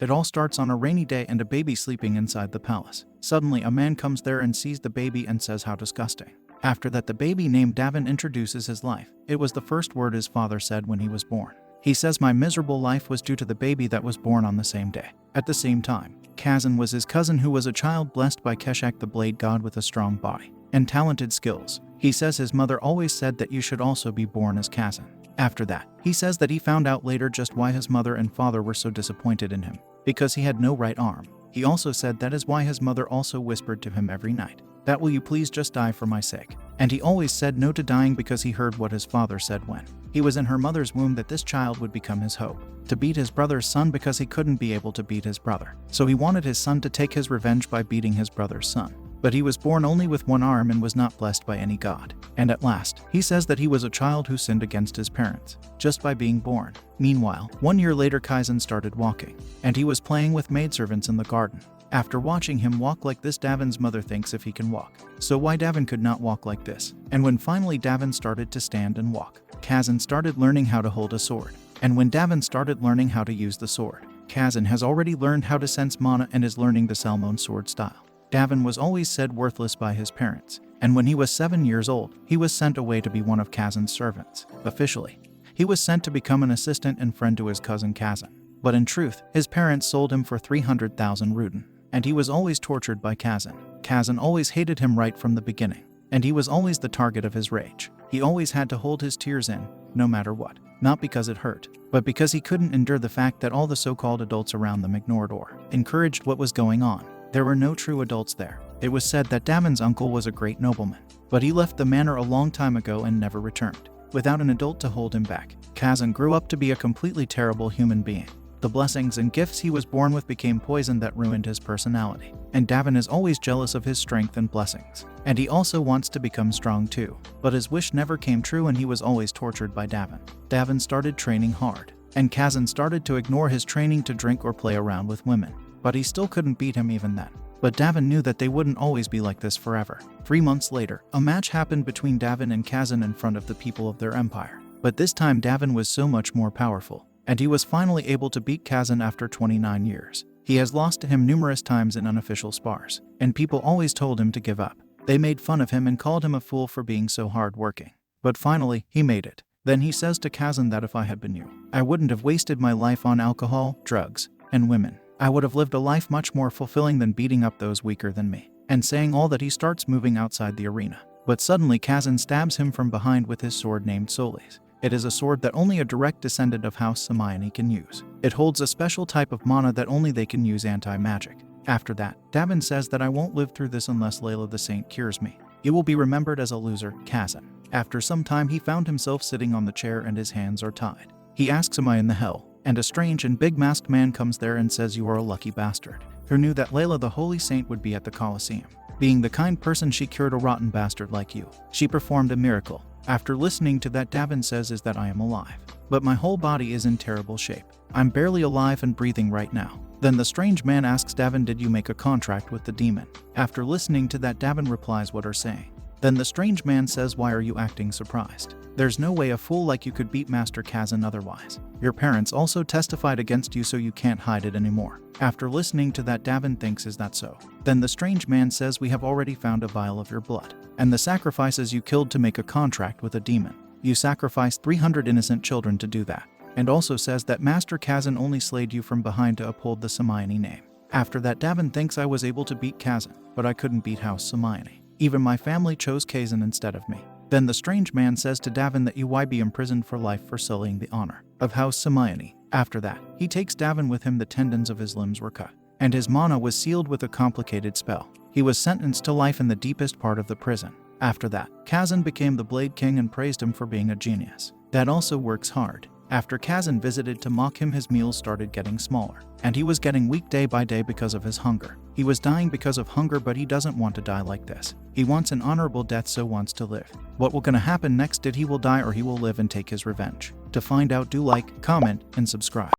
It all starts on a rainy day and a baby sleeping inside the palace. Suddenly, a man comes there and sees the baby and says how disgusting. After that, the baby named Davin introduces his life. It was the first word his father said when he was born. He says, "My miserable life was due to the baby that was born on the same day." At the same time, Kazan was his cousin who was a child blessed by Keshak the blade god with a strong body and talented skills. He says his mother always said that you should also be born as Kazan. After that, he says that he found out later just why his mother and father were so disappointed in him, because he had no right arm. He also said that is why his mother also whispered to him every night, that will you please just die for my sake. And he always said no to dying because he heard what his father said when he was in her mother's womb, that this child would become his hope, to beat his brother's son because he couldn't be able to beat his brother. So he wanted his son to take his revenge by beating his brother's son. But he was born only with one arm and was not blessed by any god. And at last, he says that he was a child who sinned against his parents, just by being born. Meanwhile, 1 year later Kazan started walking, and he was playing with maidservants in the garden. After watching him walk like this, Davin's mother thinks if he can walk, so why Davin could not walk like this. And when finally Davin started to stand and walk, Kazan started learning how to hold a sword. And when Davin started learning how to use the sword, Kazan has already learned how to sense mana and is learning the Salmon sword style. Davin was always said worthless by his parents, and when he was 7 years old, he was sent away to be one of Kazan's servants. Officially, he was sent to become an assistant and friend to his cousin Kazan. But in truth, his parents sold him for 300,000 ruden, and he was always tortured by Kazan. Kazan always hated him right from the beginning, and he was always the target of his rage. He always had to hold his tears in, no matter what. Not because it hurt, but because he couldn't endure the fact that all the so-called adults around them ignored or encouraged what was going on. There were no true adults there. It was said that Davin's uncle was a great nobleman, but he left the manor a long time ago and never returned, without an adult to hold him back. Kazan grew up to be a completely terrible human being. The blessings and gifts he was born with became poison that ruined his personality. And Davin is always jealous of his strength and blessings. And he also wants to become strong too. But his wish never came true and he was always tortured by Davin. Davin started training hard, and Kazan started to ignore his training to drink or play around with women. But he still couldn't beat him even then. But Davin knew that they wouldn't always be like this forever. 3 months later, a match happened between Davin and Kazan in front of the people of their empire. But this time Davin was so much more powerful, and he was finally able to beat Kazan after 29 years. He has lost to him numerous times in unofficial spars, and people always told him to give up. They made fun of him and called him a fool for being so hard-working. But finally, he made it. Then he says to Kazan that if I had been you, I wouldn't have wasted my life on alcohol, drugs, and women. I would have lived a life much more fulfilling than beating up those weaker than me. And saying all that, he starts moving outside the arena. But suddenly Kazan stabs him from behind with his sword named Solis. It is a sword that only a direct descendant of House Samiani can use. It holds a special type of mana that only they can use anti-magic. After that, Davin says that I won't live through this unless Layla the Saint cures me. You will be remembered as a loser, Kazan. After some time he found himself sitting on the chair and his hands are tied. He asks, am I in the hell? And a strange and big masked man comes there and says, you are a lucky bastard, who knew that Layla the Holy Saint would be at the Colosseum. Being the kind person, she cured a rotten bastard like you. She performed a miracle. After listening to that, Davin says is that I am alive, but my whole body is in terrible shape. I'm barely alive and breathing right now. Then the strange man asks Davin, did you make a contract with the demon? After listening to that, Davin replies, what are saying? Then the strange man says, why are you acting surprised? There's no way a fool like you could beat Master Kazan otherwise. Your parents also testified against you, so you can't hide it anymore. After listening to that, Davin thinks, is that so? Then the strange man says, we have already found a vial of your blood, and the sacrifices you killed to make a contract with a demon. You sacrificed 300 innocent children to do that. And also says that Master Kazan only slayed you from behind to uphold the Samiani name. After that, Davin thinks I was able to beat Kazan, but I couldn't beat House Samiani. Even my family chose Kazan instead of me. Then the strange man says to Davin that you why be imprisoned for life for sullying the honor of House Samiani. After that, he takes Davin with him. The tendons of his limbs were cut, and his mana was sealed with a complicated spell. He was sentenced to life in the deepest part of the prison. After that, Kazan became the Blade King and praised him for being a genius that also works hard. After Kazan visited to mock him, his meals started getting smaller, and he was getting weak day by day because of his hunger. He was dying because of hunger, but he doesn't want to die like this. He wants an honorable death, so wants to live. What will gonna happen next? Did he will die or he will live and take his revenge? To find out, do like, comment, and subscribe.